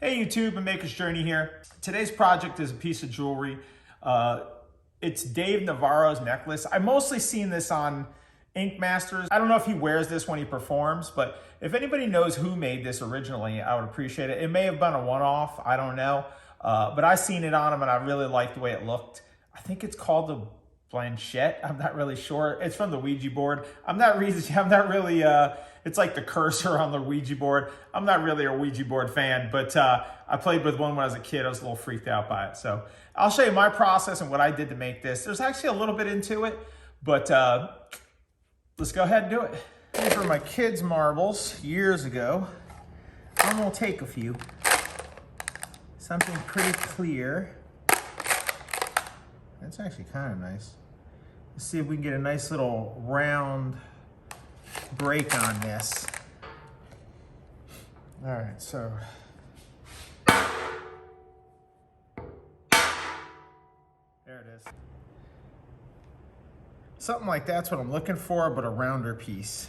Hey YouTube, and Maker's Journey here. Today's project is a piece of jewelry. It's Dave Navarro's necklace. I've mostly seen this on Ink Masters. I don't know if he wears this when he performs, but if anybody knows who made this originally, I would appreciate it. It may have been a one-off, I don't know. But I seen it on him and I really liked the way it looked. I think it's called the Planchette. I'm not really sure. It's from the Ouija board. I'm not really, it's like the cursor on the Ouija board. I'm not really a Ouija board fan, but I played with one when I was a kid. I was a little freaked out by it. So I'll show you my process and what I did to make this. There's actually a little bit into it, but let's go ahead and do it. These were my kids' marbles years ago. I'm gonna take a few. Something pretty clear. That's actually kind of nice. Let's see if we can get a nice little round break on this. All right, so. There it is. Something like that's what I'm looking for, but a rounder piece.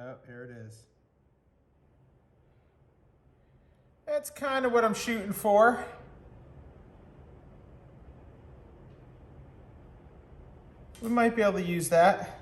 Oh, here it is. That's kind of what I'm shooting for. We might be able to use that.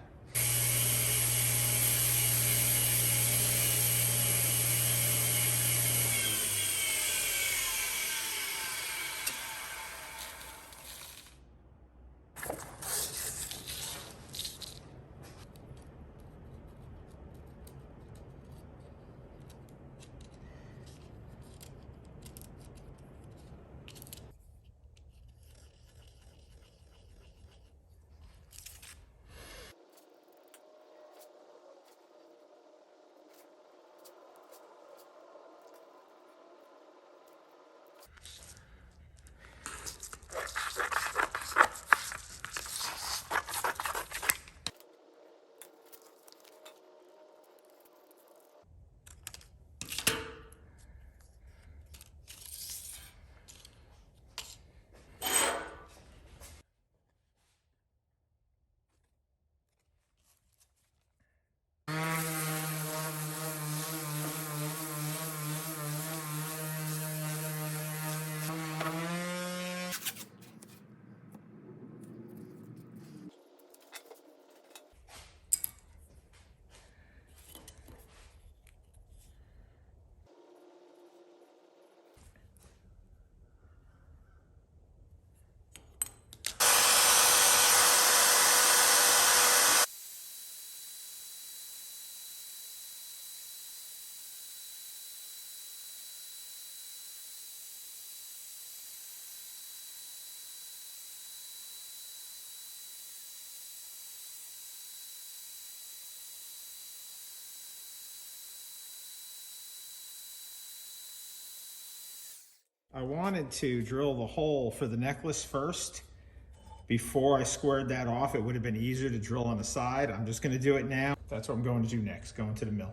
I wanted to drill the hole for the necklace first before I squared that off. It would have been easier to drill on the side. I'm just going to do it now. That's what I'm going to do next, going to the mill.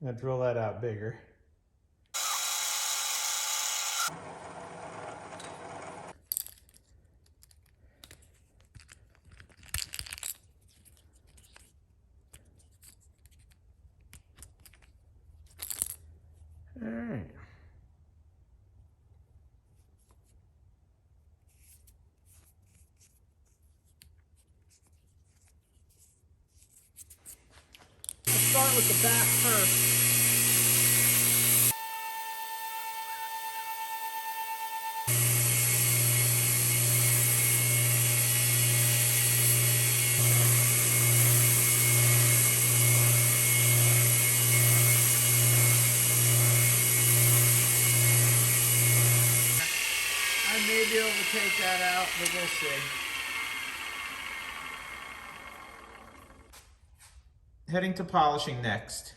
I'm going to drill that out bigger. start with the back first. I may be able to take that out, but we'll see. Heading to polishing next.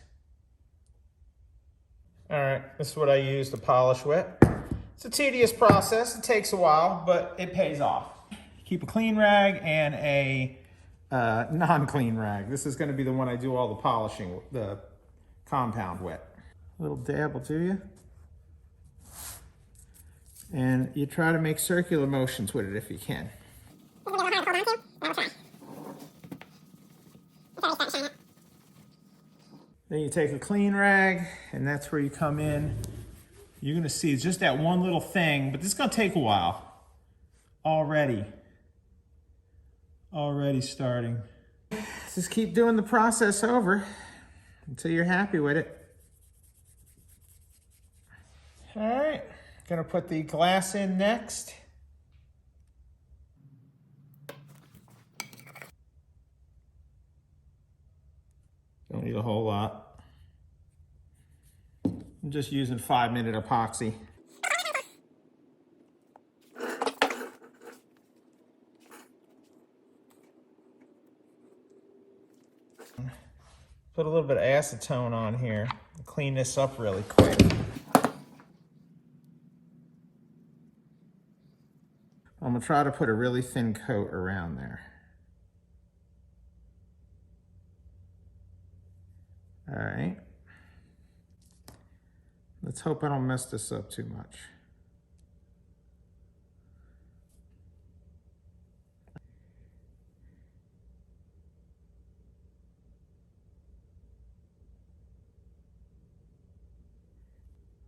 All right, this is what I use to polish with. It's a tedious process. It takes a while, but it pays off. Keep a clean rag and a non-clean rag. This is going to be the one I do all the polishing, the compound with. A little dab will do you. And you try to make circular motions with it if you can. Then you take a clean rag, and that's where you come in. You're gonna see it's just that one little thing, but this is gonna take a while. Already starting. Just keep doing the process over until you're happy with it. All right, gonna put the glass in next. Don't need a whole lot. I'm just using 5-minute epoxy. Put a little bit of acetone on here. Clean this up really quick. I'm gonna try to put a really thin coat around there. All right. Let's hope I don't mess this up too much.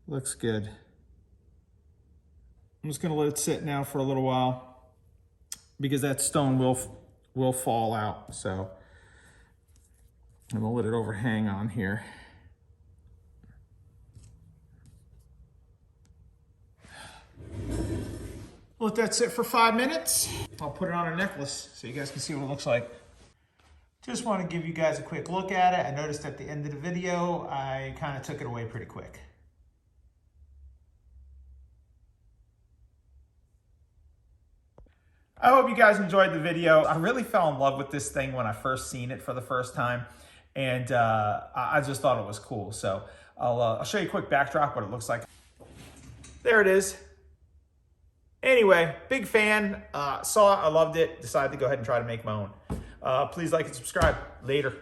Looks good. I'm just gonna let it sit now for a little while because that stone will fall out. So I'm gonna let it overhang on here. Let that sit for 5 minutes. I'll put it on a necklace so you guys can see what it looks like. Just want to give you guys a quick look at it. I noticed at the end of the video, I kind of took it away pretty quick. I hope you guys enjoyed the video. I really fell in love with this thing when I first seen it for the first time. And I just thought it was cool. So I'll show you a quick backdrop, what it looks like. There it is. Anyway, big fan. Saw it, I loved it. Decided to go ahead and try to make my own. Please like and subscribe. Later.